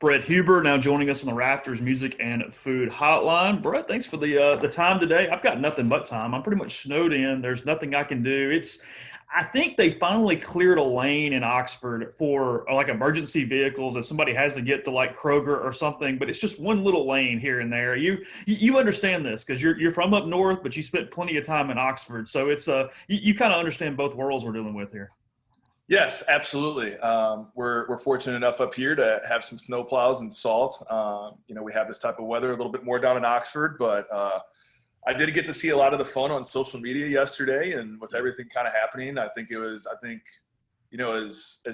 Brett Huber now joining us on the Rafters Music and Food Hotline. Brett, thanks for the time today. I've got nothing but time. I'm pretty much snowed in. There's nothing I can do. I think they finally cleared a lane in Oxford for like emergency vehicles if somebody has to get to like Kroger or something. But it's just one little lane here and there. You understand this because you're from up north, but you spent plenty of time in Oxford, so it's you kind of understand both worlds we're dealing with here. Yes, absolutely. We're fortunate enough up here to have some snow plows and salt. We have this type of weather a little bit more down in Oxford, but I did get to see a lot of the fun on social media yesterday, and with everything kind of happening, as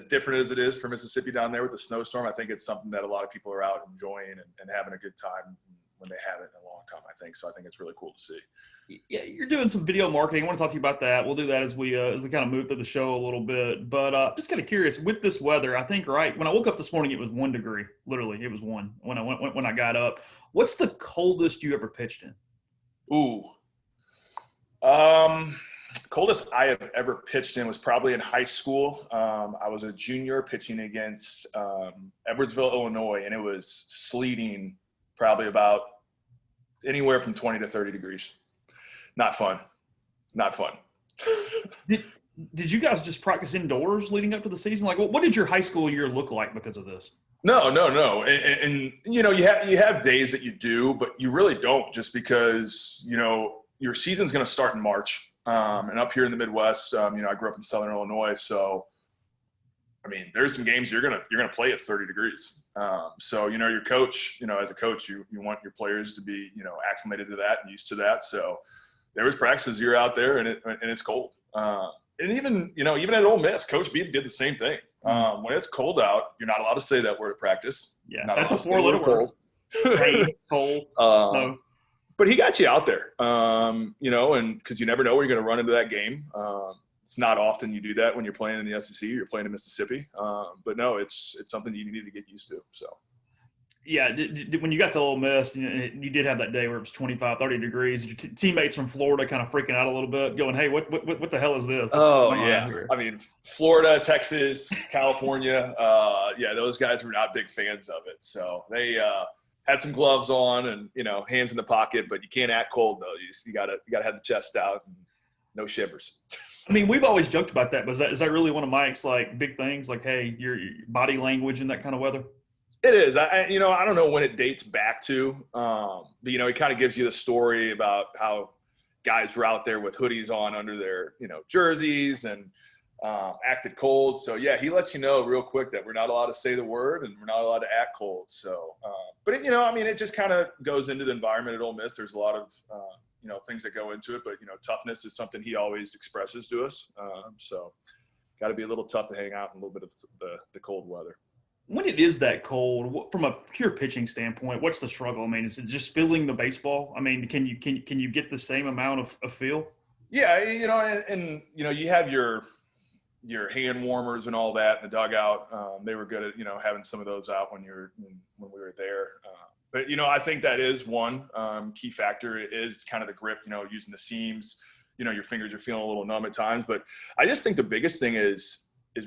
different as it is for Mississippi down there with the snowstorm, I think it's something that a lot of people are out enjoying and having a good time when they haven't in a long time, I think. So I think it's really cool to see. Yeah, you're doing some video marketing. I want to talk to you about that. We'll do that as we kind of move through the show a little bit. But just kind of curious with this weather. I think when I woke up this morning, it was 1 degree. Literally, it was 1 when I got up. What's the coldest you ever pitched in? Ooh, coldest I have ever pitched in was probably in high school. I was a junior pitching against Edwardsville, Illinois, and it was sleeting probably about anywhere from 20 to 30 degrees. Not fun. Did you guys just practice indoors leading up to the season? Like, what did your high school year look like because of this? No. And you have days that you do, but you really don't, just because, your season's going to start in March. And up here in the Midwest, I grew up in Southern Illinois. So, there's some games you're going to play at 30 degrees. So, your coach, as a coach, you want your players to be, acclimated to that and used to that. So there was practices you're out there and it's cold. And even at Ole Miss, Coach Beebe did the same thing. When it's cold out, you're not allowed to say that word at practice. Yeah, that's a 4-letter word. Cold. No. But he got you out there, and because you never know where you're going to run into that game. It's not often you do that when you're playing in the SEC or you're playing in Mississippi. But no, it's something you need to get used to. So. Yeah, when you got to Ole Miss, you did have that day where it was 25, 30 degrees. Your teammates from Florida kind of freaking out a little bit, going, hey, what the hell is this? Florida, Texas, California, those guys were not big fans of it. So they had some gloves on and, hands in the pocket, but you can't act cold, though. You gotta have the chest out and no shivers. We've always joked about that, but is that really one of Mike's, big things? Like, hey, your body language in that kind of weather? It is. I don't know when it dates back to, but, it kind of gives you the story about how guys were out there with hoodies on under their, jerseys and acted cold. So, yeah, he lets you know real quick that we're not allowed to say the word and we're not allowed to act cold. So, but, it just kind of goes into the environment at Ole Miss. There's a lot of, things that go into it. But, toughness is something he always expresses to us. So got to be a little tough to hang out in a little bit of the cold weather. When it is that cold, from a pure pitching standpoint, what's the struggle? Is it just feeling the baseball? Can you get the same amount of feel? Yeah, and you have your hand warmers and all that in the dugout. They were good at having some of those out when we were there. But I think that is one key factor is kind of the grip. Using the seams. Your fingers are feeling a little numb at times. But I just think the biggest thing is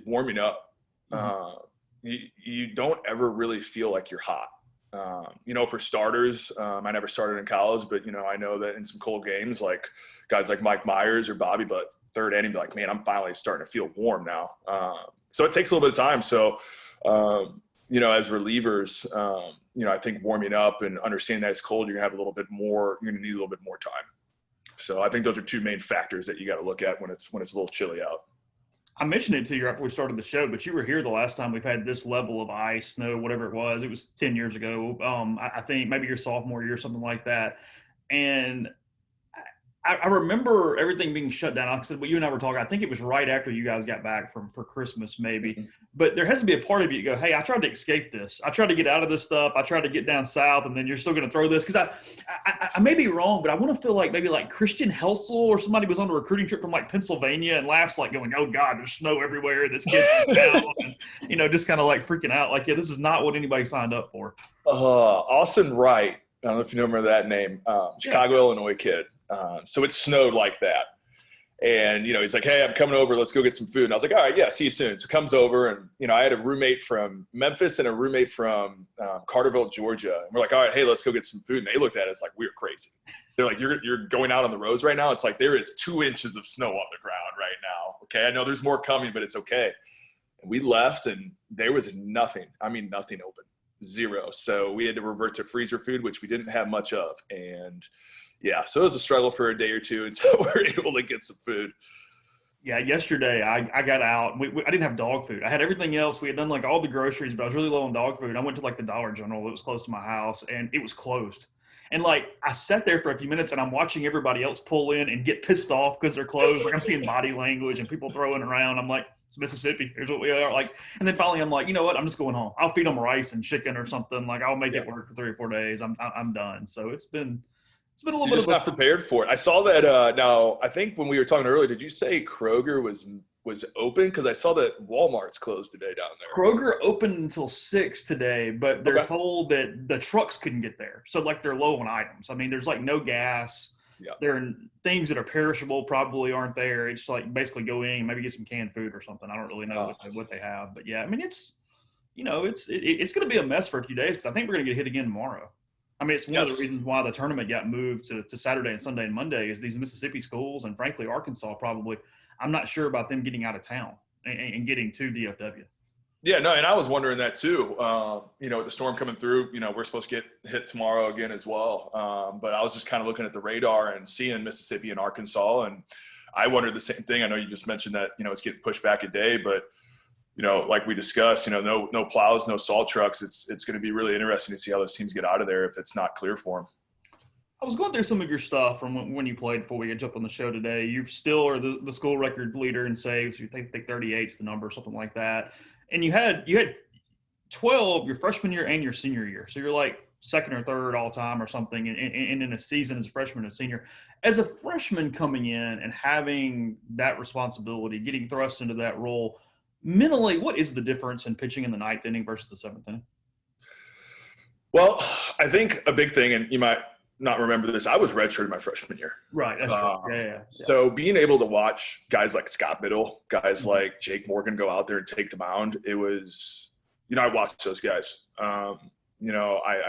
warming up. Mm-hmm. You don't ever really feel like you're hot. For starters, I never started in college, but, I know that in some cold games, like guys like Mike Myers or Bobby, but third inning, be like, man, I'm finally starting to feel warm now. So it takes a little bit of time. So, as relievers, I think warming up and understanding that it's cold, you're going to need a little bit more time. So I think those are two main factors that you got to look at when it's a little chilly out. I mentioned it to you right before we started the show, but you were here the last time we've had this level of ice, snow, whatever it was. It was 10 years ago. I think maybe your sophomore year, something like that. And I remember everything being shut down. Like I said, what you and I were talking, I think it was right after you guys got back for Christmas maybe. Mm-hmm. But there has to be a part of you that go, hey, I tried to escape this. I tried to get out of this stuff. I tried to get down south, and then you're still going to throw this. Because I may be wrong, but I want to feel like maybe like Christian Helsel or somebody was on a recruiting trip from Pennsylvania and laughs going, oh, God, there's snow everywhere. This kid's down. And, just kind of freaking out. This is not what anybody signed up for. Austin Wright. I don't know if you remember that name. Chicago, Illinois kid. So it snowed like that. And, he's like, hey, I'm coming over. Let's go get some food. And I was like, all right, yeah, see you soon. So comes over and, I had a roommate from Memphis and a roommate from Carterville, Georgia. And we're like, all right, hey, let's go get some food. And they looked at us like we were crazy. They're like, you're going out on the roads right now? It's like there is 2 inches of snow on the ground right now. Okay, I know there's more coming, but it's okay. And we left and there was nothing. I mean, nothing open. Zero. So we had to revert to freezer food, which we didn't have much of. And yeah, so it was a struggle for a day or two until we were able to get some food. Yeah, yesterday I got out. I didn't have dog food. I had everything else. We had done like all the groceries, but I was really low on dog food. I went to like the Dollar General that was close to my house, and it was closed. And like I sat there for a few minutes, and I'm watching everybody else pull in and get pissed off because they're closed. Like I'm seeing body language and people throwing around. I'm like, it's Mississippi. Here's what we are. Like, and then finally I'm like, you know what? I'm just going home. I'll feed them rice and chicken or something. Like I'll make it work for 3 or 4 days. I'm done. So it's been a little You're bit just not prepared for it. I saw that. Now, I think when we were talking earlier, did you say Kroger was open? Because I saw that Walmart's closed today down there. Kroger opened until 6 today, but they're told that the trucks couldn't get there. So like they're low on items. I mean, there's like no gas. Yeah. There are things that are perishable probably aren't there. It's like basically go in and maybe get some canned food or something. I don't really know what they have, but yeah, I mean, it's going to be a mess for a few days because I think we're going to get hit again tomorrow. I mean, it's one of the reasons why the tournament got moved to Saturday and Sunday and Monday is these Mississippi schools and, frankly, Arkansas probably. I'm not sure about them getting out of town and getting to DFW. Yeah, no, and I was wondering that too. With the storm coming through, we're supposed to get hit tomorrow again as well. But I was just kind of looking at the radar and seeing Mississippi and Arkansas, and I wondered the same thing. I know you just mentioned that, it's getting pushed back a day, but like we discussed, no plows, no salt trucks. It's going to be really interesting to see how those teams get out of there if it's not clear for them. I was going through some of your stuff from when you played before we jump on the show today. You still are the school record leader in saves. You think 38 is the number, something like that. And you had 12 your freshman year and your senior year. So you're like second or third all time or something. And in a season as a freshman and senior, as a freshman coming in and having that responsibility, getting thrust into that role, mentally, what is the difference in pitching in the 9th inning versus the 7th inning? Well, I think a big thing, and you might not remember this, I was redshirted my freshman year. Right, that's true. Yeah. So being able to watch guys like Scott Biddle, guys like Jake Morgan go out there and take the mound, it was, I watched those guys. I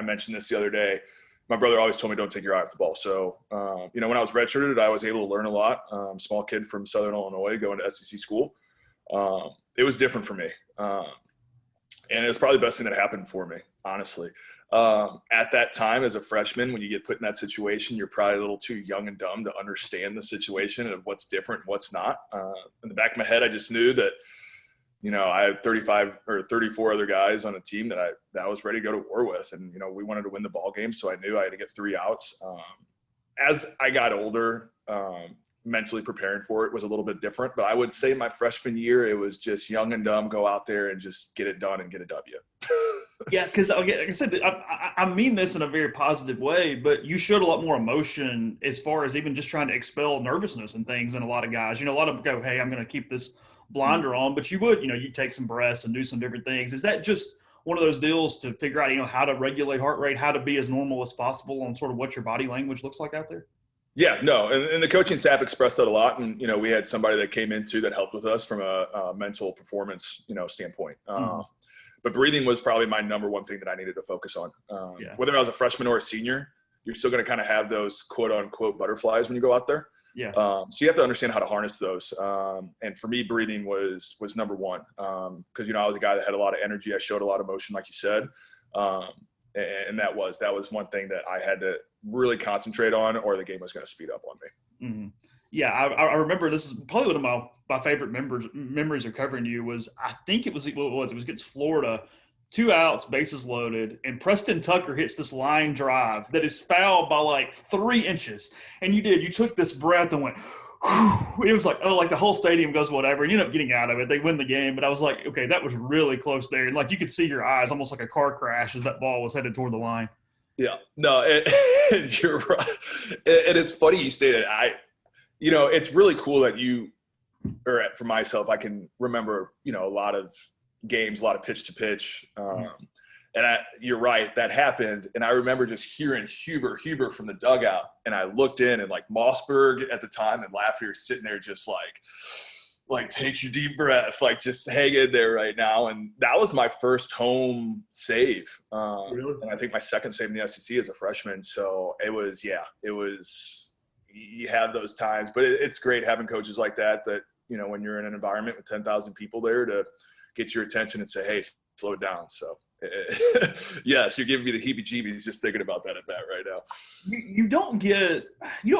mentioned this the other day. My brother always told me don't take your eye off the ball. So, when I was redshirted, I was able to learn a lot. Small kid from Southern Illinois going to SEC school. It was different for me. And it was probably the best thing that happened for me, honestly. At that time as a freshman, when you get put in that situation, you're probably a little too young and dumb to understand the situation of what's different and what's not. In the back of my head, I just knew that, I had 35 or 34 other guys on a team that I was ready to go to war with. And, we wanted to win the ball game. So I knew I had to get 3 outs. As I got older, mentally preparing for it was a little bit different, but I would say my freshman year, it was just young and dumb, go out there and just get it done and get a W. Yeah, because like I said, I mean this in a very positive way, but you showed a lot more emotion as far as even just trying to expel nervousness and things. And a lot of guys, a lot of them go, hey, I'm going to keep this blinder on, but you would, you'd take some breaths and do some different things. Is that just one of those deals to figure out, how to regulate heart rate, how to be as normal as possible on sort of what your body language looks like out there? Yeah, no, and the coaching staff expressed that a lot, and we had somebody that came into that helped with us from a mental performance, standpoint. But breathing was probably my number one thing that I needed to focus on. Whether I was a freshman or a senior, you're still going to kind of have those quote unquote butterflies when you go out there. Yeah. So you have to understand how to harness those. And for me, breathing was number one because I was a guy that had a lot of energy. I showed a lot of emotion, like you said. And that was one thing that I had to really concentrate on, or the game was going to speed up on me. Mm-hmm. Yeah, I remember this is probably one of my favorite memories of covering you was I think it was against Florida, 2 outs, bases loaded, and Preston Tucker hits this line drive that is fouled by like 3 inches, and you took this breath and went. It was like, like the whole stadium goes whatever, and you end up getting out of it. They win the game, but I was like, okay, that was really close there, and like you could see your eyes almost like a car crash as that ball was headed toward the line. Yeah, no, and you're right, and it's funny you say that. It's really cool that for myself, I can remember, a lot of games, a lot of pitch to pitch. And you're right, that happened. And I remember just hearing Huber from the dugout. And I looked in, and like Mossberg at the time and Lafleur sitting there just like take your deep breath, like just hang in there right now. And that was my first home save. Really? And I think my second save in the SEC as a freshman. So it was, you have those times, but it's great having coaches like that, you know, when you're in an environment with 10,000 people there, to get your attention and say, hey, slow it down. So yes, you're giving me the heebie-jeebies just thinking about that at bat right now. You don't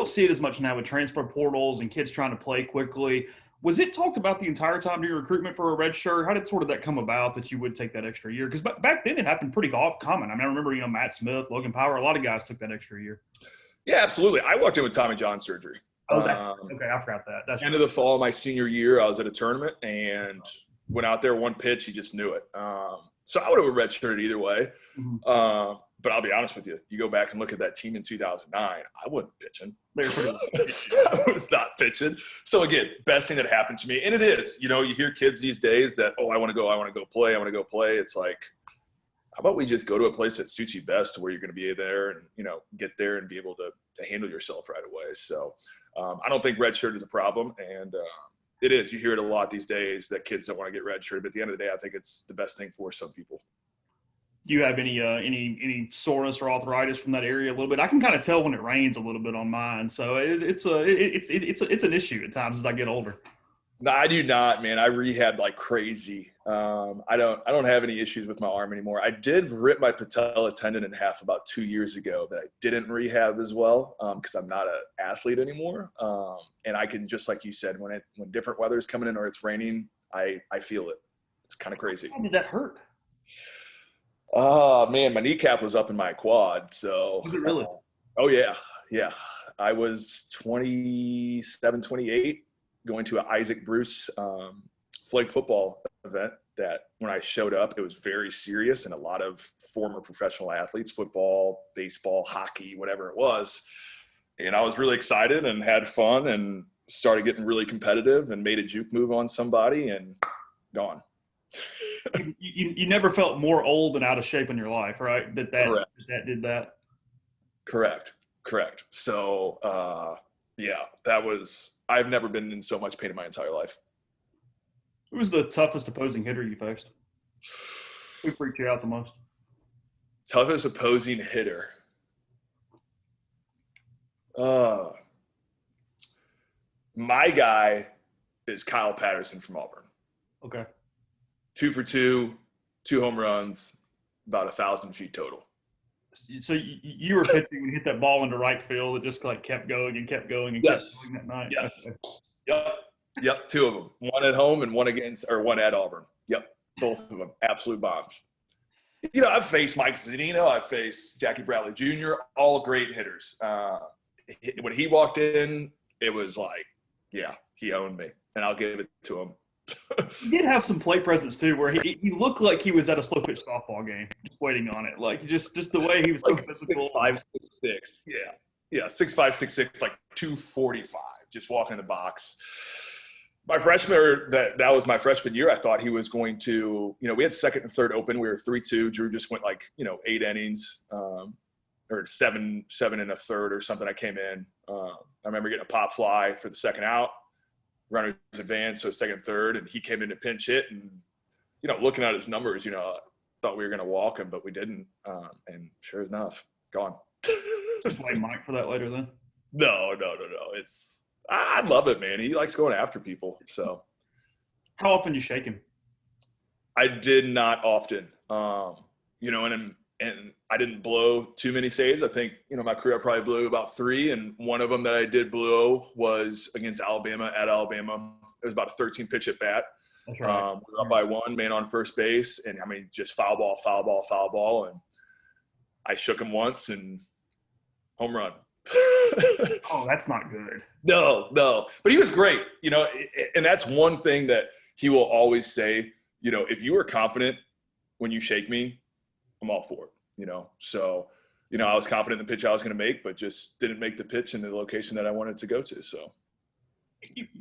see it as much now with transfer portals and kids trying to play quickly. Was it talked about the entire time during recruitment for a red shirt? How did that come about that you would take that extra year? Because back then it happened pretty common. I mean, I remember, you know, Matt Smith, Logan Power, a lot of guys took that extra year. Yeah, absolutely. I walked in with Tommy John surgery. Oh, okay. I forgot that. That's end of the fall of my senior year, I was at a tournament and went out there, one pitch, he just knew it. So I would have redshirted either way. Mm-hmm. But I'll be honest with you. You go back and look at that team in 2009, I wasn't pitching. I was not pitching. So, again, best thing that happened to me. And it is. You know, you hear kids these days that, I want to go play. It's like, how about we just go to a place that suits you best, where you're going to be there and, you know, get there and be able to handle yourself right away. So I don't think redshirt is a problem. And it is. You hear it a lot these days that kids don't want to get redshirted. But at the end of the day, I think it's the best thing for some people. Do you have any soreness or arthritis from that area a little bit? I can kind of tell when it rains a little bit on mine, so it's an issue at times as I get older. No, I do not, man. I rehabbed like crazy. I don't have any issues with my arm anymore. I did rip my patella tendon in half about 2 years ago that I didn't rehab as well because I'm not an athlete anymore. And I can, just like you said, when different weather's coming in or it's raining, I feel it. It's kind of crazy. How did that hurt? Oh, man, my kneecap was up in my quad. So, was it really? Oh, yeah. Yeah. I was 27, 28 going to an Isaac Bruce flag football event that when I showed up, it was very serious, and a lot of former professional athletes, football, baseball, hockey, whatever it was. And I was really excited and had fun and started getting really competitive and made a juke move on somebody and gone. You never felt more old and out of shape in your life, right? That did that. Correct. So, I've never been in so much pain in my entire life. Who was the toughest opposing hitter you faced? Who freaked you out the most? Toughest opposing hitter. My guy is Kyle Patterson from Auburn. Okay. 2 for 2, 2 home runs, about 1,000 feet total. So you were pitching when you hit that ball into right field. It just like kept going and kept going and kept going that night. Yes. Okay. Yep. 2 of them. 1 at home and 1 at Auburn. Yep. Both of them. Absolute bombs. You know, I've faced Mike Zunino. I've faced Jackie Bradley Jr., all great hitters. When he walked in, it was like, yeah, he owned me, and I'll give it to him. He did have some plate presence too, where he looked like he was at a slow pitch softball game, just waiting on it. Like just the way he was so like physical. 6'5", 6'6". Yeah, 6'5", 6'6", like 245, just walking in the box. My freshman, that was my freshman year. I thought he was going to, you know, we had second and third open. We were 3-2. Drew just went 8 innings, or seven and a third or something. I came in. I remember getting a pop fly for the second out. Runners advanced, so second, third, and he came in to pinch hit. And, you know, looking at his numbers, you know, thought we were going to walk him, but we didn't. And sure enough, gone. Blame Mike for that later then? No. I love it, man. He likes going after people. So, how often you shake him? I did not often. You know, and I didn't blow too many saves. I think, you know, my career I probably blew about 3, and one of them that I did blow was against Alabama at Alabama. It was about a 13 pitch at bat. That's right. We were up by 1, man on first base, and I mean, just foul ball, and I shook him once and home run. Oh, that's not good. No, but he was great, you know, and that's one thing that he will always say, you know, if you are confident when you shake me, I'm all for it, you know. So, you know, I was confident in the pitch I was going to make, but just didn't make the pitch in the location that I wanted to go to. So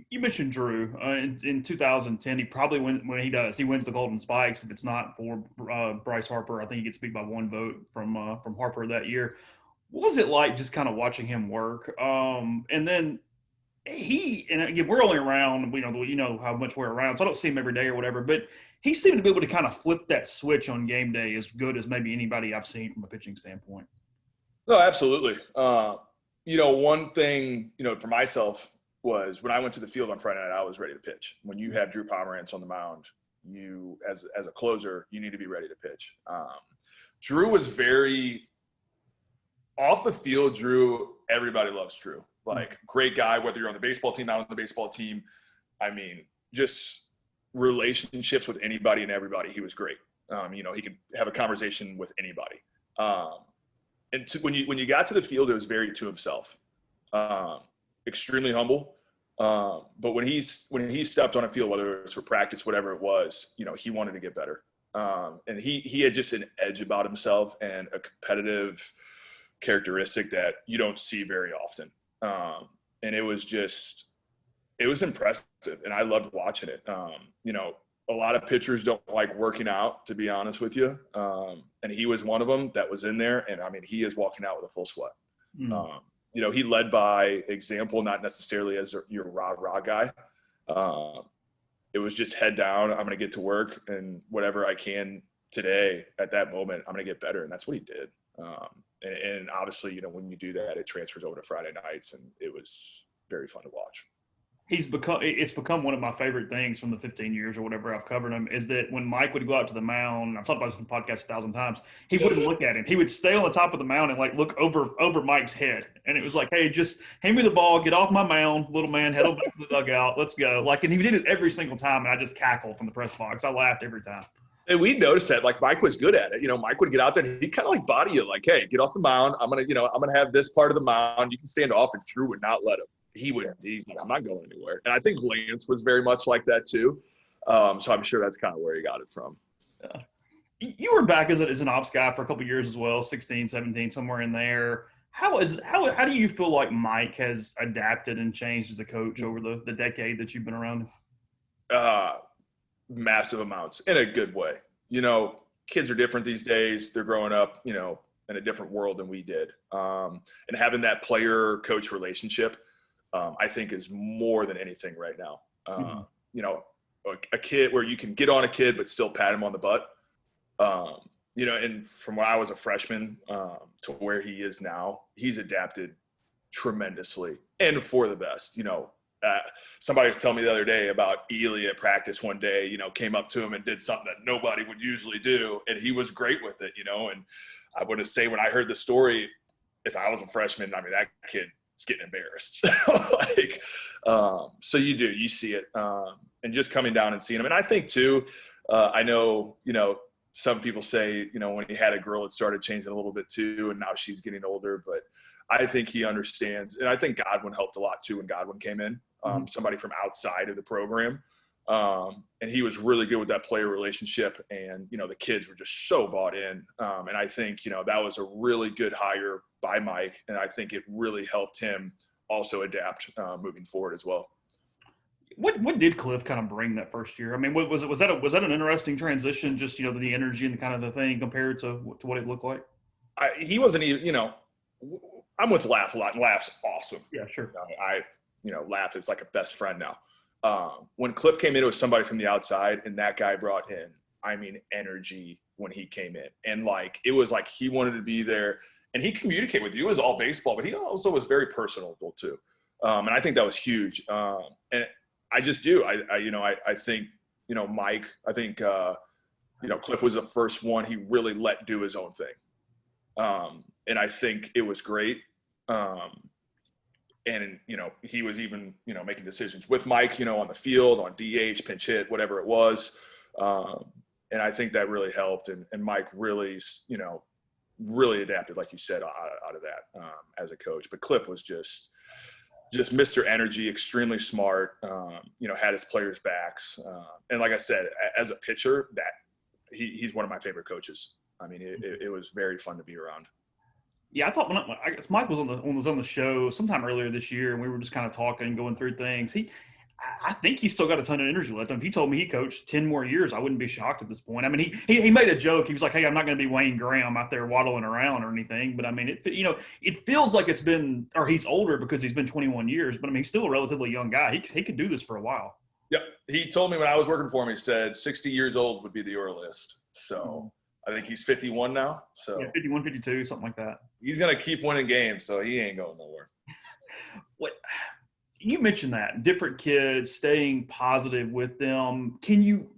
You mentioned Drew in 2010. He probably he wins the Golden Spikes. If it's not for Bryce Harper, I think he gets beat by one vote from Harper that year. What was it like just kind of watching him work? And then and again, we're only around, you know how much we're around, so I don't see him every day or whatever, but he seemed to be able to kind of flip that switch on game day as good as maybe anybody I've seen from a pitching standpoint. No, absolutely. One thing, for myself was when I went to the field on Friday night, I was ready to pitch. When you have Drew Pomerantz on the mound, you, as a closer, you need to be ready to pitch. Drew was very off the field. Everybody loves Drew. Like, great guy, whether you're on the baseball team, not on the baseball team. I mean, just relationships with anybody and everybody. He was great. He could have a conversation with anybody. When you got to the field, it was very to himself, extremely humble. But when he stepped on a field, whether it was for practice, whatever it was, he wanted to get better. And he had just an edge about himself and a competitive characteristic that you don't see very often. And it was impressive, and I loved watching it. A lot of pitchers don't like working out, to be honest with you. And he was one of them that was in there. And I mean, he is walking out with a full sweat. He led by example, not necessarily as your rah guy. It was just head down. I'm going to get to work, and whatever I can today at that moment, I'm going to get better. And that's what he did. And obviously, when you do that, it transfers over to Friday nights, and it was very fun to watch. It's become one of my favorite things from the 15 years or whatever I've covered him, is that when Mike would go out to the mound, I've talked about this in the podcast 1,000 times, he wouldn't look at him. He would stay on the top of the mound and like look over Mike's head. And it was like, hey, just hand me the ball, get off my mound, little man, head on back to the dugout, let's go. Like, and he did it every single time, and I just cackled from the press box. I laughed every time. And we noticed that, like, Mike was good at it. Mike would get out there and he'd kind of like body you, like, hey, get off the mound. I'm gonna have this part of the mound. You can stand off, and Drew would not let him. He's like, I'm not going anywhere. And I think Lance was very much like that too. So I'm sure that's kind of where he got it from. Yeah. You were back as an ops guy for a couple of years as well, 16, 17, somewhere in there. How do you feel like Mike has adapted and changed as a coach over the decade that you've been around? Massive amounts, in a good way. Kids are different these days. They're growing up, in a different world than we did. And having that player-coach relationship, I think, is more than anything right now. A kid where you can get on a kid but still pat him on the butt. And from when I was a freshman to where he is now, he's adapted tremendously and for the best. Somebody was telling me the other day about Ely at practice one day, came up to him and did something that nobody would usually do, and he was great with it, and I want to say, when I heard the story, if I was a freshman, I mean, that kid was getting embarrassed. So you see it, and just coming down and seeing him. And I think too, I know, some people say, when he had a girl, it started changing a little bit too, and now she's getting older, but I think he understands. And I think Godwin helped a lot too when Godwin came in, somebody from outside of the program. And he was really good with that player relationship. And, the kids were just so bought in. And I think, that was a really good hire by Mike. And I think it really helped him also adapt moving forward as well. What did Cliff kind of bring that first year? I mean, was that an interesting transition? Just, the energy and kind of the thing compared to what it looked like? He wasn't even, I'm with Laugh a lot, and Laugh's awesome. Yeah, sure. Laugh is like a best friend now. When Cliff came in, it was somebody from the outside, and that guy brought in, energy when he came in. And it was like he wanted to be there, and he communicated with you. It was all baseball, but he also was very personable too. And I think that was huge. And I just do. I think, Mike, I think, Cliff was the first one he really let do his own thing. And I think it was great. And, he was even, making decisions with Mike, on the field, on DH, pinch hit, whatever it was. And I think that really helped. And Mike really, really adapted, like you said, out of that as a coach. But Cliff was just Mr. Energy, extremely smart, had his players' backs. And like I said, as a pitcher, he's one of my favorite coaches. I mean, it was very fun to be around. Yeah, I thought I guess Mike was on the show sometime earlier this year, and we were just kind of talking, going through things. I think he's still got a ton of energy left. If he told me he coached 10 more years, I wouldn't be shocked at this point. I mean, he made a joke. He was like, "Hey, I'm not going to be Wayne Graham out there waddling around or anything." But I mean, it feels like it's been, or he's older because he's been 21 years. But I mean, he's still a relatively young guy. He could do this for a while. Yeah, he told me when I was working for him, he said 60 years old would be the list. So I think he's 51 now. So yeah, 51, 52, something like that. He's going to keep winning games, so he ain't going nowhere. What you mentioned that different kids, staying positive with them. Can you?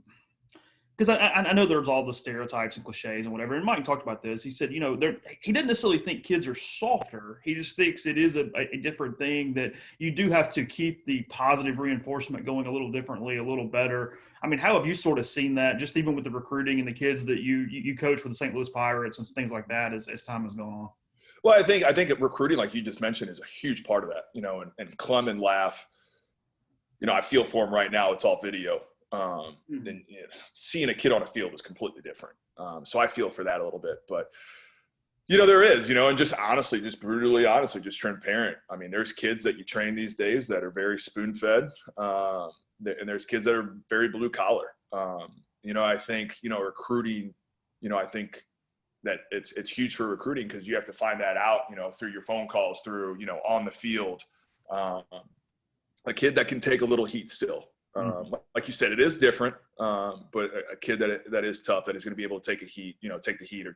Because I know there's all the stereotypes and cliches and whatever. And Mike talked about this. He said, he doesn't necessarily think kids are softer. He just thinks it is a different thing, that you do have to keep the positive reinforcement going a little differently, a little better. I mean, how have you sort of seen that, just even with the recruiting and the kids that you coach with the St. Louis Pirates and things like that as time has gone on? Well, I think recruiting, like you just mentioned, is a huge part of that. And Clem and Laugh, I feel for him right now. It's all video. And seeing a kid on a field is completely different. So I feel for that a little bit, but there is, and just honestly, just brutally honestly, just transparent. I mean, there's kids that you train these days that are very spoon fed. And there's kids that are very blue collar. I think, recruiting, I think that it's huge for recruiting, because you have to find that out, through your phone calls, through, on the field. A kid that can take a little heat still. Like you said, it is different, but a kid that is tough, that is going to be able to take the heat or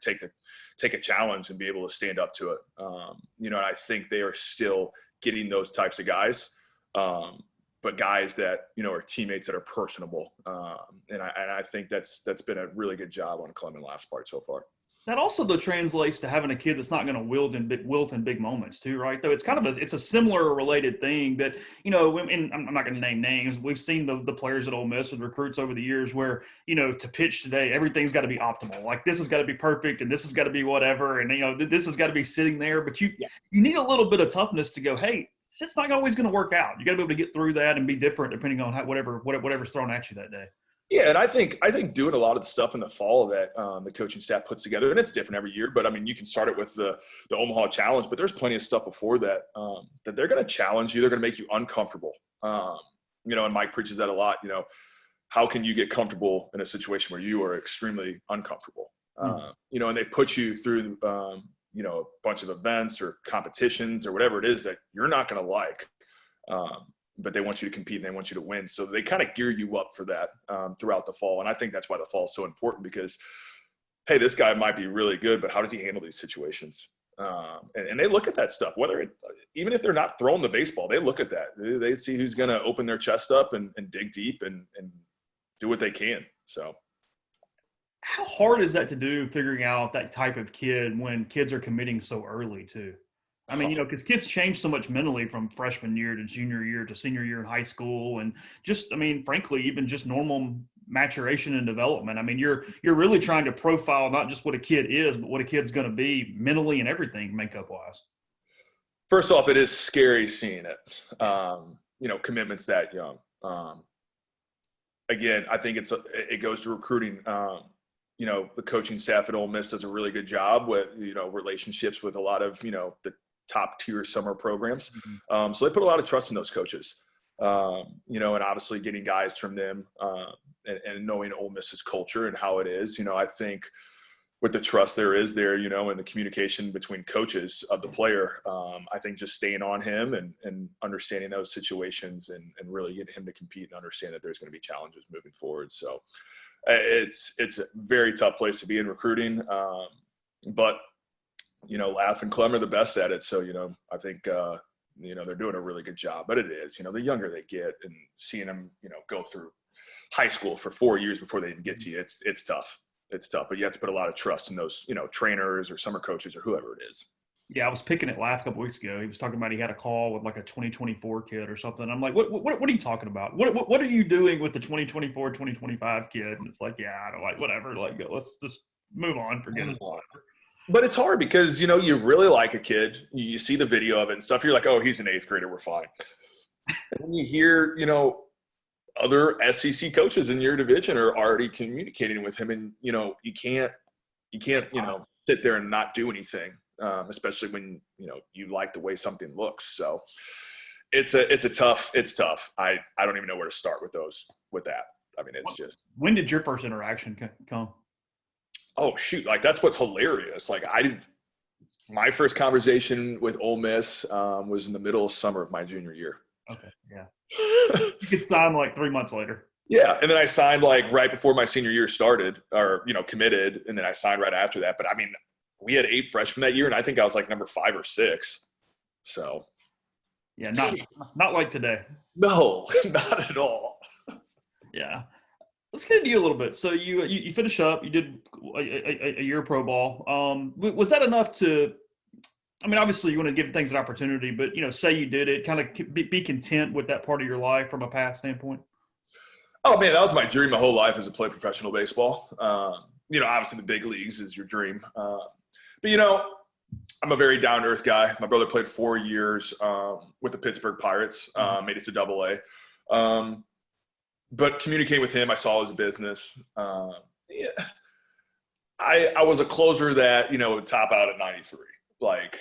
take a challenge and be able to stand up to it. And I think they are still getting those types of guys, but guys that, are teammates that are personable. And I think that's been a really good job on Clem and Laugh's part so far. That also though translates to having a kid that's not going to wilt in big moments too, right? Though it's kind of it's a similar related thing that, and I'm not going to name names. We've seen the players at Ole Miss with recruits over the years where, to pitch today, everything's got to be optimal. Like this has got to be perfect and this has got to be whatever. And, this has got to be sitting there, but you need a little bit of toughness to go, hey, it's not always going to work out. You got to be able to get through that and be different depending on whatever's thrown at you that day. Yeah, and I think doing a lot of the stuff in the fall that the coaching staff puts together, and it's different every year, but I mean, you can start it with the Omaha Challenge, but there's plenty of stuff before that that they're going to challenge you. They're going to make you uncomfortable. And Mike preaches that a lot. How can you get comfortable in a situation where you are extremely uncomfortable? And they put you through, a bunch of events or competitions or whatever it is that you're not going to like. But they want you to compete and they want you to win. So they kind of gear you up for that throughout the fall. And I think that's why the fall is so important, because, hey, this guy might be really good, but how does he handle these situations? And they look at that stuff, even if they're not throwing the baseball, they look at that. They see who's going to open their chest up and dig deep and do what they can. So how hard is that to do, figuring out that type of kid when kids are committing so early too? I mean, because kids change so much mentally from freshman year to junior year to senior year in high school. And just, I mean, frankly, even just normal maturation and development. I mean, you're really trying to profile not just what a kid is, but what a kid's going to be mentally and everything makeup wise. First off, it is scary seeing it, commitments that young. Again, I think it goes to recruiting. The coaching staff at Ole Miss does a really good job with, relationships with a lot of, the top tier summer programs. So they put a lot of trust in those coaches, and obviously getting guys from them and knowing Ole Miss's culture and how it is. I think with the trust there is there, and the communication between coaches of the player, I think just staying on him and understanding those situations and really getting him to compete and understand that there's going to be challenges moving forward. So it's a very tough place to be in recruiting. But Laugh and Clem are the best at it. So, I think, they're doing a really good job, but it is, the younger they get and seeing them, go through high school for 4 years before they even get to you, it's tough. It's tough, but you have to put a lot of trust in those, trainers or summer coaches or whoever it is. Yeah, I was picking at Laugh a couple weeks ago. He was talking about he had a call with like a 2024 kid or something. I'm like, what are you talking about? What are you doing with the 2024, 2025 kid? And it's like, yeah, I don't like whatever. Like, let's just move on, forget it. But it's hard because, you really like a kid. You see the video of it and stuff. You're like, oh, he's an 8th grader. We're fine. And when you hear, other SEC coaches in your division are already communicating with him, and, you can't, sit there and not do anything. especially when, you like the way something looks. So it's tough. I don't even know where to start with that. I mean, it's just. When did your first interaction come? Oh, shoot. Like, that's what's hilarious. Like, my first conversation with Ole Miss was in the middle of summer of my junior year. Okay. Yeah. You could sign like 3 months later. Yeah. And then I signed like right before my senior year started, or, committed. And then I signed right after that. But I mean, we had 8 freshmen that year, and I think I was like number 5 or 6. So. Yeah. Not like today. No, not at all. Yeah. Let's get into you a little bit. So you finish up, you did a year of pro ball. Was that enough to, I mean, obviously you want to give things an opportunity, but, say you did it, kind of be content with that part of your life from a path standpoint? Oh, man, that was my dream my whole life, is to play professional baseball. Obviously the big leagues is your dream. But, I'm a very down-to-earth guy. My brother played 4 years with the Pittsburgh Pirates, made it to AA. But communicating with him, I saw as a business. Yeah, I was a closer that, would top out at 93. Like,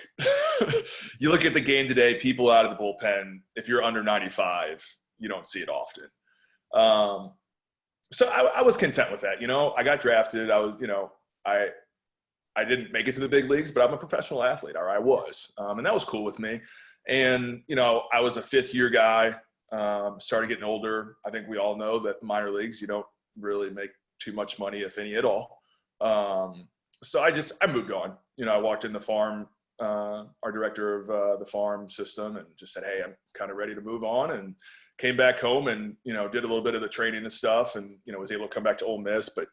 you look at the game today, people out of the bullpen, if you're under 95, you don't see it often. So I was content with that. I got drafted. I was, I didn't make it to the big leagues, but I'm a professional athlete, or I was. And that was cool with me. And, I was a 5th-year guy. Started getting older. I think we all know that minor leagues, you don't really make too much money, if any at all. So I moved on. I walked in the farm, our director of the farm system, and just said, hey, I'm kind of ready to move on, and came back home and, did a little bit of the training and stuff, and, was able to come back to Ole Miss. But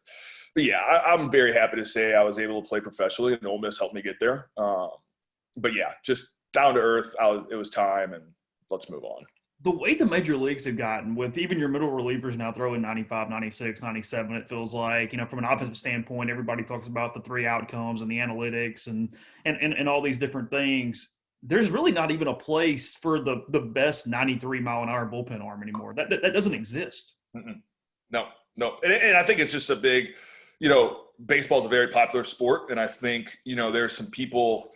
yeah, I'm very happy to say I was able to play professionally, and Ole Miss helped me get there. But yeah, just down to earth. It was time, and let's move on. The way the major leagues have gotten, with even your middle relievers now throwing 95, 96, 97, it feels like, from an offensive standpoint, everybody talks about the 3 outcomes and the analytics and all these different things. There's really not even a place for the best 93-mile-an-hour bullpen arm anymore. That doesn't exist. No. And I think it's just a big, baseball is a very popular sport. And I think, there's some people,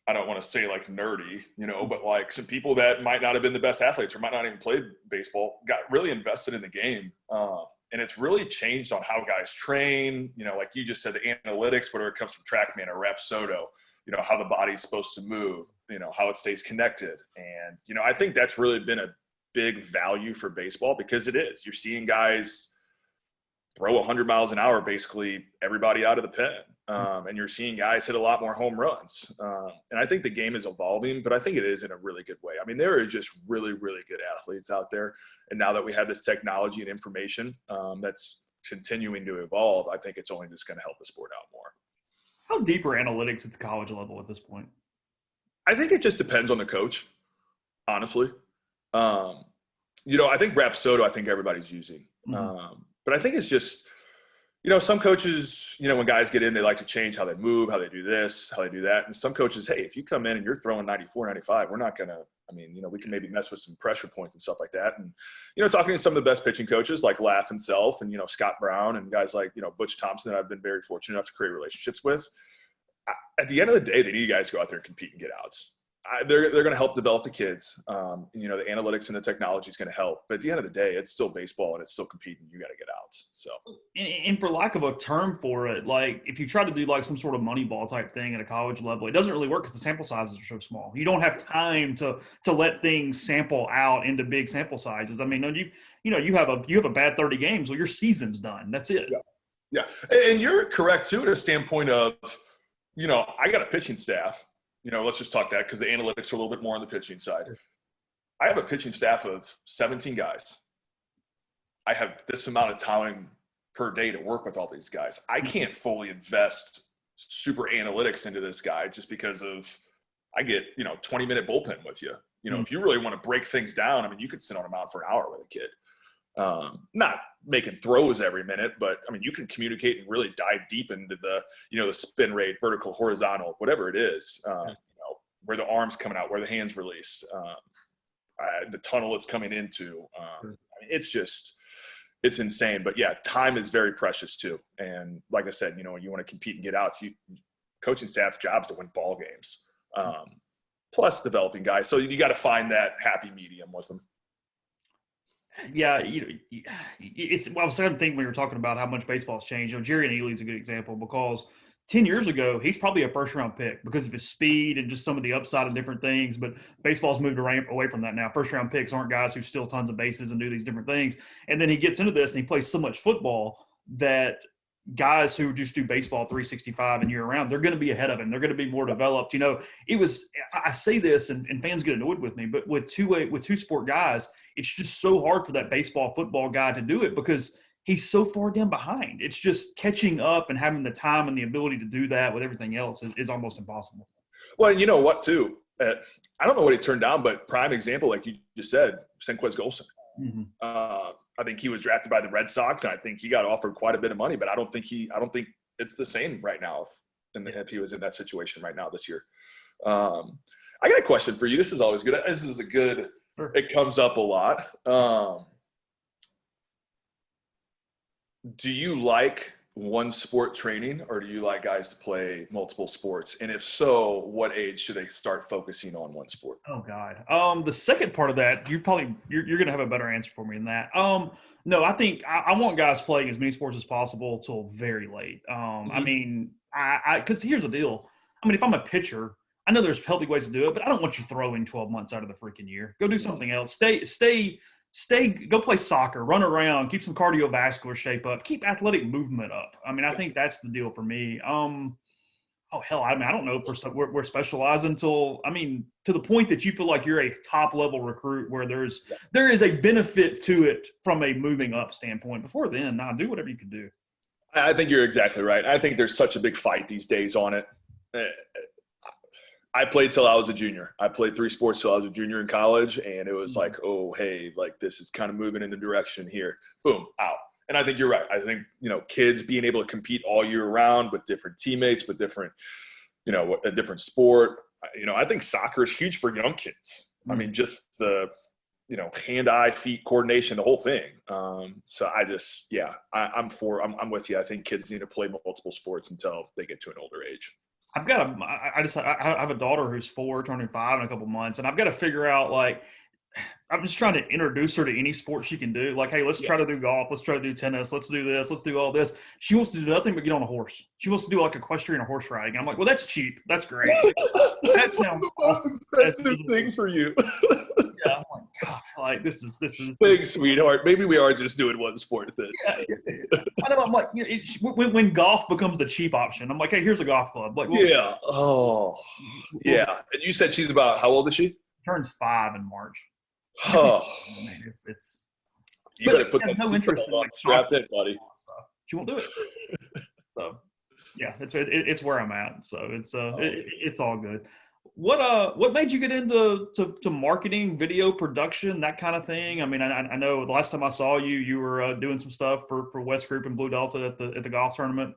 I don't want to say like nerdy, but like some people that might not have been the best athletes or might not even played baseball got really invested in the game. And it's really changed on how guys train, like you just said, the analytics, whether it comes from TrackMan or Rapsodo, how the body's supposed to move, how it stays connected. And, I think that's really been a big value for baseball, because it is. You're seeing guys throw 100 miles an hour, basically everybody out of the pen. And you're seeing guys hit a lot more home runs. And I think the game is evolving, but I think it is in a really good way. I mean, there are just really, really good athletes out there. And now that we have this technology and information that's continuing to evolve, I think it's only just going to help the sport out more. How deep are analytics at the college level at this point? I think it just depends on the coach, honestly. I think Rapsodo, I think everybody's using. But I think it's just, some coaches, when guys get in, they like to change how they move, how they do this, how they do that. And some coaches, hey, if you come in and you're throwing 94, 95, we're not going to, we can maybe mess with some pressure points and stuff like that. And, talking to some of the best pitching coaches like Laff himself and, Scott Brown and guys like, Butch Thompson that I've been very fortunate enough to create relationships with. At the end of the day, they need you guys to go out there and compete and get outs. They're going to help develop the kids. The analytics and the technology is going to help. But at the end of the day, it's still baseball and it's still competing. You got to get out. So, and for lack of a term for it, like if you try to do like some sort of money ball type thing at a college level, it doesn't really work because the sample sizes are so small. You don't have time to let things sample out into big sample sizes. I mean, you have a bad 30 games, well, your season's done. That's it. Yeah. And you're correct too, at a standpoint of, I got a pitching staff. Let's just talk that because the analytics are a little bit more on the pitching side. I have a pitching staff of 17 guys. I have this amount of time per day to work with all these guys. I can't fully invest super analytics into this guy just because of I get, 20-minute bullpen with you. If you really want to break things down, you could sit on a mound for an hour with a kid. Not making throws every minute, but you can communicate and really dive deep into the, the spin rate, vertical, horizontal, whatever it is, where the arm's coming out, where the hand's released, the tunnel it's coming into. It's insane, but yeah, time is very precious too. And like I said, when you want to compete and get outs, coaching staff job's to win ball games, plus developing guys. So you got to find that happy medium with them. Yeah, it's. Well, I was starting to think when you were talking about how much baseball's changed. Jerry and Ely's a good example because 10 years ago he's probably a first-round pick because of his speed and just some of the upside and different things. But baseball's moved away from that now. First-round picks aren't guys who steal tons of bases and do these different things. And then he gets into this and he plays so much football that guys who just do baseball 365 and year round, they're going to be ahead of him. They're going to be more developed. I say this and fans get annoyed with me, but with two sport guys, it's just so hard for that baseball football guy to do it because he's so far down behind. It's just catching up and having the time and the ability to do that with everything else is almost impossible. Well, you know what, too? I don't know what he turned down, but prime example, like you just said, Senquez Golson. Mm-hmm. I think he was drafted by the Red Sox, and I think he got offered quite a bit of money, but I don't think it's the same right now if he was in that situation right now this year. I got a question for you. This is always good. This is a good – Sure. It comes up a lot. Do you like one sport training, or do you like guys to play multiple sports? And if so, what age should they start focusing on one sport? Oh God. The second part of that, you're going to have a better answer for me than that. No, I think I want guys playing as many sports as possible till very late. I mean, because here's the deal. I mean, if I'm a pitcher, I know there's healthy ways to do it, but I don't want you throwing 12 months out of the freaking year. Go do something else. Stay, go play soccer, run around, keep some cardiovascular shape up, keep athletic movement up. I mean, I think that's the deal for me. Oh, hell, I mean, I don't know if we're specialized until, I mean, to the point that you feel like you're a top-level recruit where there is a benefit to it from a moving up standpoint. Before then, do whatever you can do. I think you're exactly right. I think there's such a big fight these days on it. I played till I was a junior. I played 3 sports till I was a junior in college, and it was like, oh, hey, like this is kind of moving in the direction here. Boom, out. And I think you're right. I think, kids being able to compete all year round with different teammates, with different, a different sport. I think soccer is huge for young kids. I mean, just the, hand-eye, feet coordination, the whole thing. So I'm with you. I think kids need to play multiple sports until they get to an older age. I have a daughter who's 4, turning 5 in a couple months, and I've got to figure out, like, I'm just trying to introduce her to any sport she can do. Like, hey, let's try to do golf. Let's try to do tennis. Let's do this. Let's do all this. She wants to do nothing but get on a horse. She wants to do like equestrian or horse riding. And I'm like, well, that's cheap. That's great. That sounds the most expensive thing for you. Yeah, I'm like, God, like this is. Thanks, sweetheart. Maybe we are just doing one sport then. Yeah. I know. I'm like, when golf becomes the cheap option, I'm like, hey, here's a golf club. Like, yeah. Oh, yeah. And you said she's about, how old is she? Turns 5 in March. Oh, man, it's. You better put that no interest in like strap in, buddy. She won't do it. So, yeah, it's where I'm at. So it's all good. What made you get into marketing, video production, that kind of thing? I mean, I know the last time I saw you, you were doing some stuff for West Group and Blue Delta at the golf tournament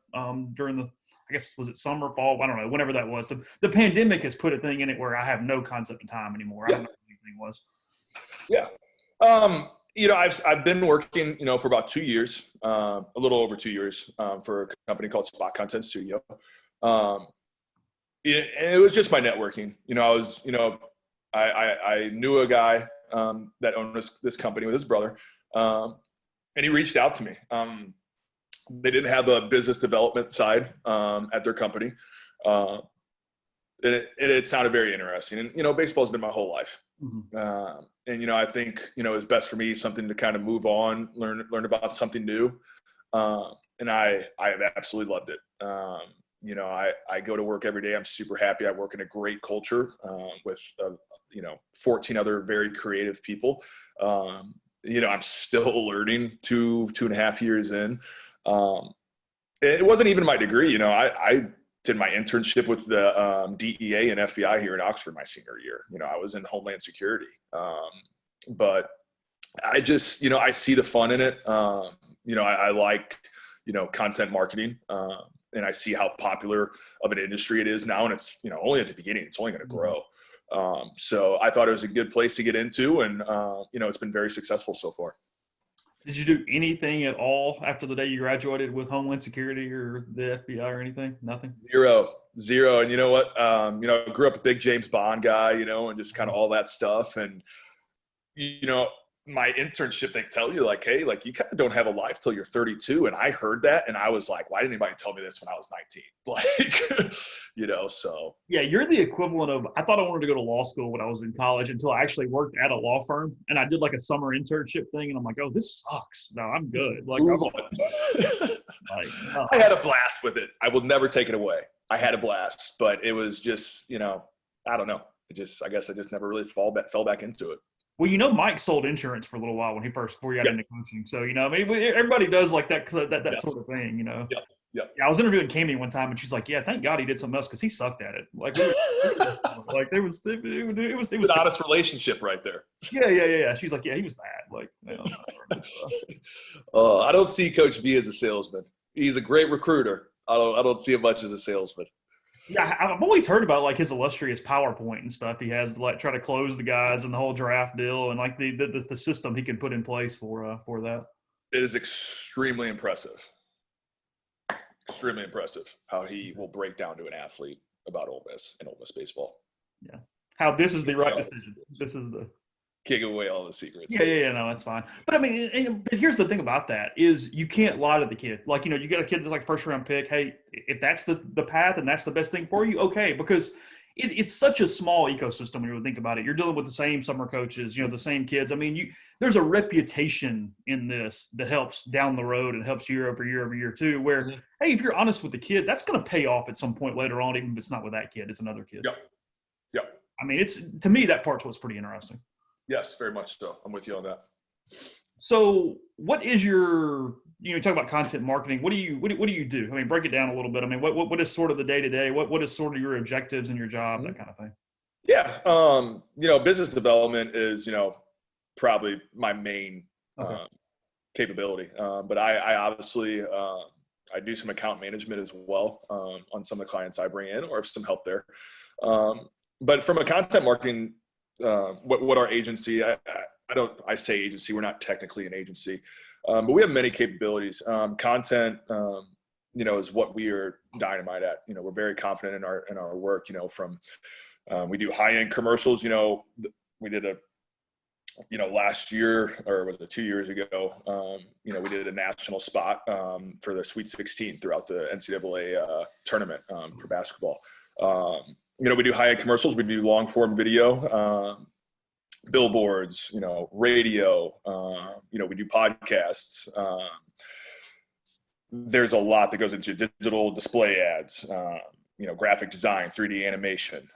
during the, I guess, was it summer, fall? I don't know, whenever that was. The pandemic has put a thing in it where I have no concept of time anymore. I don't know what anything was. Yeah. I've been working, for about 2 years, a little over 2 years, for a company called Spot Content Studio. It was just my networking. I knew a guy that owned this company with his brother, and he reached out to me. They didn't have a business development side at their company. It sounded very interesting. And, baseball's been my whole life. Mm-hmm. And, I think, it's best for me, something to kind of move on, learn about something new. And I have absolutely loved it. I go to work every day. I'm super happy. I work in a great culture with, 14 other very creative people. I'm still learning 2.5 years in. It wasn't even my degree. I did my internship with the DEA and FBI here in Oxford my senior year. I was in Homeland Security. But I just, I see the fun in it. I like, content marketing. And I see how popular of an industry it is now. And it's, only at the beginning. It's only going to grow. So I thought it was a good place to get into. And, it's been very successful so far. Did you do anything at all after the day you graduated with Homeland Security or the FBI or anything? Nothing? Zero. And you know what? I grew up a big James Bond guy, and just kind of all that stuff. And, my internship, they tell you like, hey, like you kind of don't have a life till you're 32. And I heard that. And I was like, why didn't anybody tell me this when I was 19? Like, so. Yeah, you're the equivalent of, I thought I wanted to go to law school when I was in college until I actually worked at a law firm and I did like a summer internship thing. And I'm like, oh, this sucks. No, I'm good. Like, Move on. I had a blast with it. I will never take it away. I had a blast, but it was just, I don't know. I guess I just never really fell back into it. Well, Mike sold insurance for a little while before he got into coaching. So, I mean, everybody does like that sort of thing, Yeah. Yeah, I was interviewing Cammy one time, and she's like, "Yeah, thank God he did something else because he sucked at it." Like, it was an honest relationship right there. Yeah. She's like, "Yeah, he was bad." Like, I don't see Coach B as a salesman. He's a great recruiter. I don't see him much as a salesman. Yeah, I've always heard about like his illustrious PowerPoint and stuff he has to like try to close the guys and the whole draft deal and like the system he can put in place for that. It is extremely impressive. Extremely impressive how he will break down to an athlete about Ole Miss and Ole Miss baseball. Yeah, how this is the right decision. This is the can't give away all the secrets. Yeah, no, that's fine. But I mean, but here's the thing about that is you can't lie to the kid. Like, you get a kid that's like first round pick. Hey, if that's the path and that's the best thing for you, okay. Because it's such a small ecosystem when you think about it. You're dealing with the same summer coaches, the same kids. I mean, there's a reputation in this that helps down the road and helps year over year too, where, hey, if you're honest with the kid, that's going to pay off at some point later on, even if it's not with that kid, it's another kid. Yep. I mean, to me, that part's what's pretty interesting. Yes, very much so. I'm with you on that. So what is you talk about content marketing. What do you do? I mean, break it down a little bit. I mean, what is sort of the day-to-day? What is sort of your objectives in your job, that kind of thing? Yeah. Business development is, probably my main capability. But I obviously, I do some account management as well on some of the clients I bring in or some help there. But from a content marketing, what our agency, I say agency, we're not technically an agency, but we have many capabilities. Content, is what we are dynamite at. We're very confident in our work, from, we do high-end commercials. We did last year, or was it 2 years ago, we did a national spot for the Sweet 16 throughout the NCAA tournament for basketball. We do high-end commercials. We do long-form video, billboards, radio, we do podcasts. There's a lot that goes into digital display ads, graphic design, 3D animation.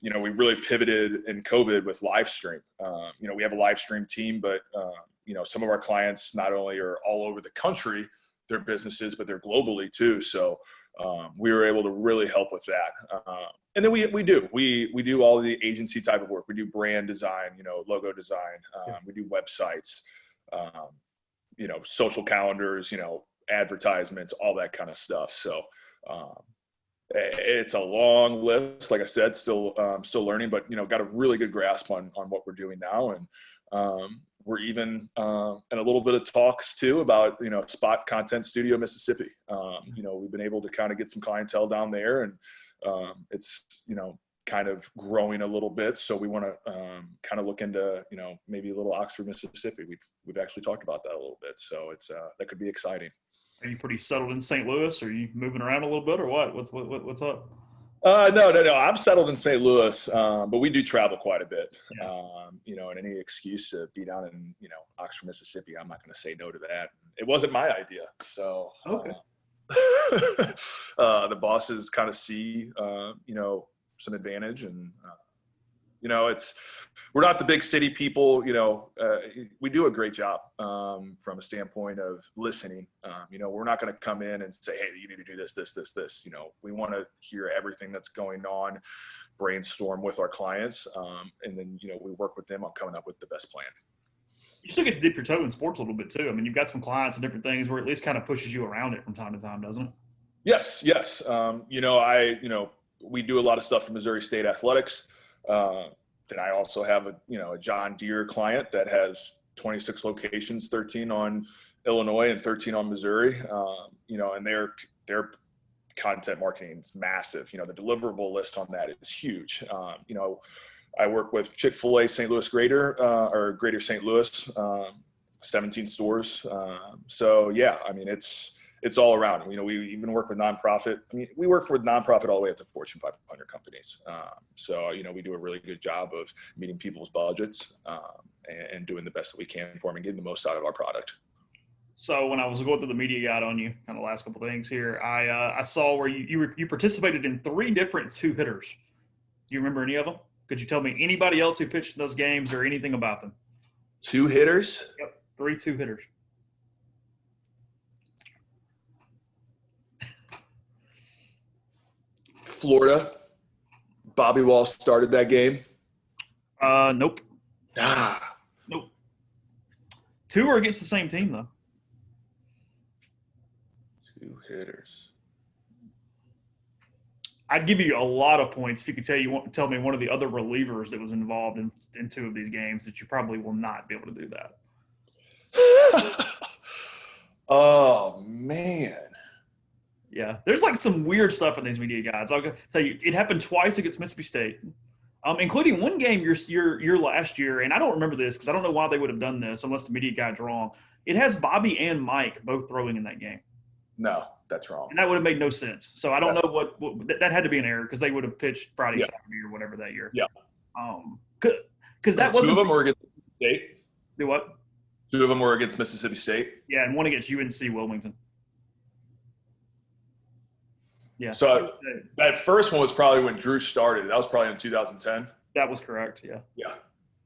We really pivoted in COVID with live stream. We have a live stream team, but, some of our clients not only are all over the country, their businesses, but they're globally too. So we were able to really help with that. And then we do all the agency type of work. We do brand design, logo design. We do websites, social calendars, advertisements, all that kind of stuff. So it's a long list. Like I said, still learning, but, got a really good grasp on what we're doing now. And we're even in a little bit of talks too about, Spot Content Studio, Mississippi. We've been able to kind of get some clientele down there, and it's, kind of growing a little bit. So we want to kind of look into, maybe a little Oxford, Mississippi. We've actually talked about that a little bit. So it's that could be exciting. Are you pretty settled in St. Louis? Are you moving around a little bit, or what? What's up? No. I'm settled in St. Louis, but we do travel quite a bit. And any excuse to be down in, Oxford, Mississippi, I'm not going to say no to that. It wasn't my idea. So okay. The bosses kind of see, some advantage, and, we're not the big city people, we do a great job from a standpoint of listening. We're not going to come in and say, hey, you need to do this. We want to hear everything that's going on, brainstorm with our clients, and then, we work with them on coming up with the best plan. You still get to dip your toe in sports a little bit too. I mean, you've got some clients and different things where it at least kind of pushes you around it from time to time, doesn't it? Yes. We do a lot of stuff for Missouri State Athletics. Then I also have a John Deere client that has 26 locations, 13 on Illinois and 13 on Missouri. And their content marketing is massive. The deliverable list on that is huge. I work with Chick-fil-A St. Louis Greater or Greater St. Louis, 17 stores. It's all around. We even work with nonprofit. We work with nonprofit all the way up to Fortune 500 companies. We do a really good job of meeting people's budgets and doing the best that we can for them and getting the most out of our product. So when I was going through the media guide on you, kind of the last couple of things here, I saw where you participated in 3 different 2-hitters. Do you remember any of them? Could you tell me anybody else who pitched in those games or anything about them? 2 hitters? Yep, 3 2-hitters. Florida. Bobby Wall started that game. Nope. Ah. Nope. 2 are against the same team, though. 2 hitters. I'd give you a lot of points if you could tell me one of the other relievers that was involved in 2 of these games, that you probably will not be able to do that. Oh, man. Yeah, there's like some weird stuff in these media guides. I'll tell you, it happened twice against Mississippi State, including one game your last year. And I don't remember this because I don't know why they would have done this unless the media guide's wrong. It has Bobby and Mike both throwing in that game. No, that's wrong. And that would have made no sense. So I don't know what that had to be an error because they would have pitched Friday, Saturday, or whatever that year. Yeah. Because that wasn't. 2 of them were against Mississippi State. Do what? 2 of them were against Mississippi State. Yeah, and one against UNC Wilmington. Yeah. So that first one was probably when Drew started. That was probably in 2010. That was correct. Yeah. Yeah.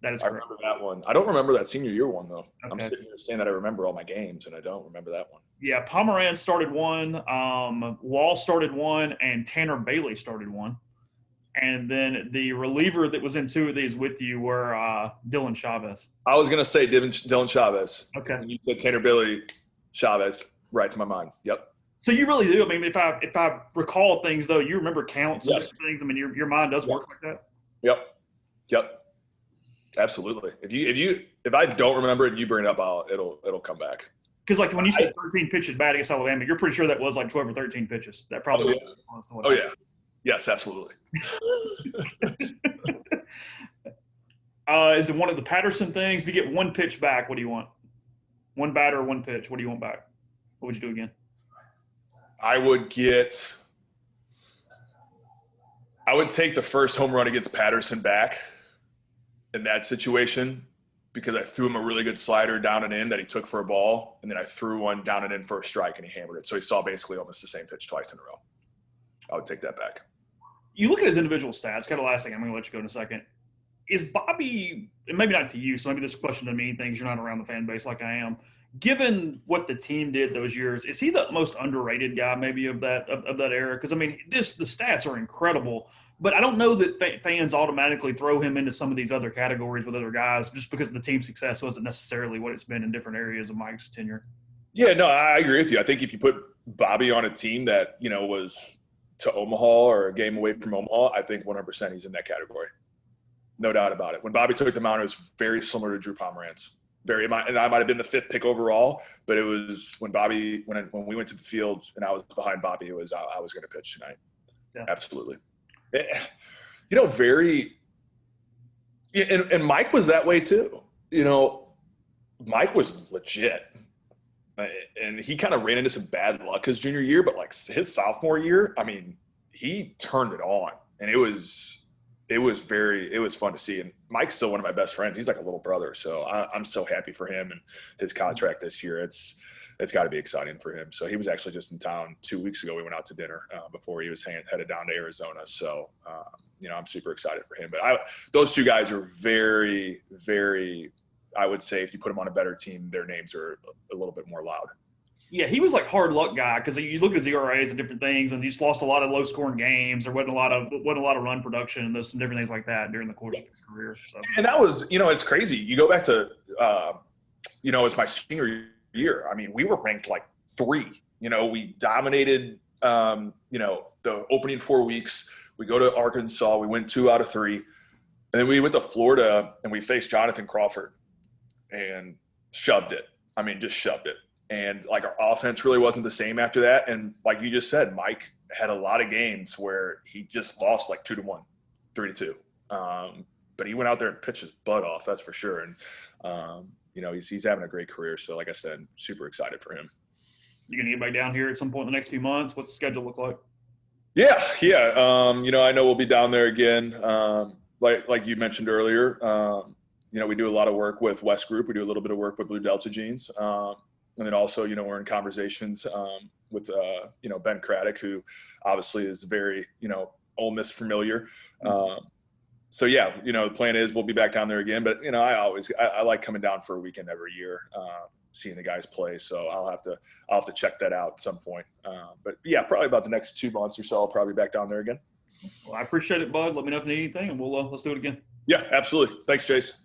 That is I correct. remember that one. I don't remember that senior year one, though. Okay. I'm sitting here saying that I remember all my games, and I don't remember that one. Yeah, Pomeranz started 1, Wall started 1, and Tanner Bailey started 1. And then the reliever that was in 2 of these with you were Dylan Chavez. I was going to say Dylan Chavez. Okay. When you said Tanner Bailey, Chavez, right to my mind. Yep. So you really do. I mean, if I recall things, though, you remember counts and Yes. things. I mean, your mind does work like that. Yep. Absolutely. If I don't remember it and you bring it up, it'll come back. Because like when you said 13 pitches bad against Alabama, you're pretty sure that was like 12 or 13 pitches. That probably was. Oh yeah. Yes, absolutely. Is it one of the Patterson things? If you get 1 pitch back, what do you want? 1 batter, 1 pitch. What do you want back? What would you do again? I would take the first home run against Patterson back in that situation because I threw him a really good slider down and in that he took for a ball, and then I threw one down and in for a strike, and he hammered it. So he saw basically almost the same pitch twice in a row. I would take that back. You look at his individual stats, kind of last thing, I'm going to let you go in a second. Is Bobby, and maybe not to you, so maybe this question doesn't mean things, you're not around the fan base like I am. Given what the team did those years, is he the most underrated guy maybe of that era? Because, I mean, the stats are incredible, but I don't know that fans automatically throw him into some of these other categories with other guys just because the team's success wasn't necessarily what it's been in different areas of Mike's tenure. Yeah, no, I agree with you. I think if you put Bobby on a team that, was to Omaha or a game away from Omaha, I think 100% he's in that category. No doubt about it. When Bobby took the mound, it was very similar to Drew Pomeranz. And I might have been the 5th pick overall, but it was when we went to the field and I was behind Bobby, it was I was going to pitch tonight. Yeah. Absolutely. And Mike was that way too. Mike was legit. And he kind of ran into some bad luck his junior year, but like his sophomore year, I mean, he turned it on, and it was fun to see. And Mike's still one of my best friends. He's like a little brother. So I'm so happy for him and his contract this year. It's got to be exciting for him. So he was actually just in town 2 weeks ago. We went out to dinner before he was headed down to Arizona. So, I'm super excited for him. But those 2 guys are very, very, I would say if you put them on a better team, their names are a little bit more loud. Yeah, he was like hard luck guy because you look at his ERAs and different things, and he just lost a lot of low scoring games. There wasn't a lot of run production and some different things like that during the course of his career. So. And that was, it's crazy. You go back to, it's my senior year. I mean, we were ranked like 3. We dominated, the opening 4 weeks. We go to Arkansas. We went 2 out of 3. And then we went to Florida, and we faced Jonathan Crawford. And shoved it. I mean, just shoved it. And like our offense really wasn't the same after that. And like you just said, Mike had a lot of games where he just lost like 2-1, 3-2. But he went out there and pitched his butt off, that's for sure. And, you know, he's having a great career. So like I said, super excited for him. You going to get back down here at some point in the next few months? What's the schedule look like? Yeah. You know, I know we'll be down there again. Like you mentioned earlier, you know, we do a lot of work with West Group. We do a little bit of work with Blue Delta Jeans. And then also, you know, we're in conversations with, you know, Ben Craddock, who obviously is very, you know, Ole Miss familiar. So, yeah, you know, the plan is we'll be back down there again. But, you know, I like coming down for a weekend every year, seeing the guys play. So I'll have to check that out at some point. But, yeah, probably about the next 2 months or so, I'll probably be back down there again. Well, I appreciate it, bud. Let me know if you need anything, and we'll let's do it again. Yeah, absolutely. Thanks, Chase.